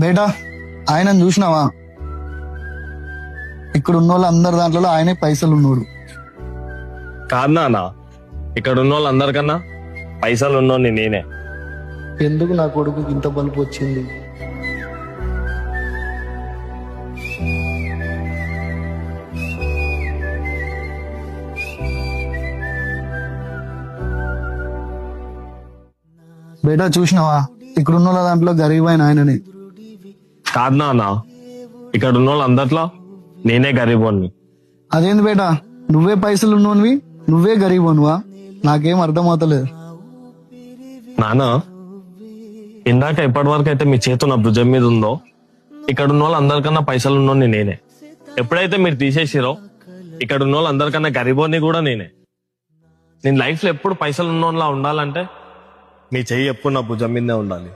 బేటా ఆయన చూసినావా? ఇక్కడ ఉన్న వాళ్ళు అందరి దాంట్లో ఆయనే పైసలు ఉన్నాడు. కాదు నాన్న, ఇక్కడ ఉన్న వాళ్ళందరికన్నా పైసలు ఉన్నోని నేనే. ఎందుకు నా కొడుకుకి ఇంత బలుపు వచ్చింది? బేటా చూసినావా? ఇక్కడ ఉన్న వాళ్ళ దాంట్లో గరీబ్ అయిన ఆయననే. కాదు నాన్న, ఇక్కడ ఉన్న వాళ్ళందరిలో నేనే గరీబోన్ని. అదేంది బేటా, నువ్వే పైసలు ఉన్నోనివి, నువ్వే గరీబోనువా? నాకేం అర్థమవుతలేదు. నాన్న, ఇందాక ఎప్పటి వరకు అయితే మీ చేతు నా భుజం మీద ఉందో, ఇక్కడ ఉన్న వాళ్ళందరికన్నా పైసలు ఉన్నోని నేనే. ఎప్పుడైతే మీరు తీసేసిరో, ఇక్కడ ఉన్న వాళ్ళందరికన్నా గరీబోని కూడా నేనే. నేను లైఫ్ లో ఎప్పుడు పైసలు ఉన్నోనిలా ఉండాలంటే మీ చెయ్యి ఎప్పుడు నా భుజం మీదే ఉండాలి.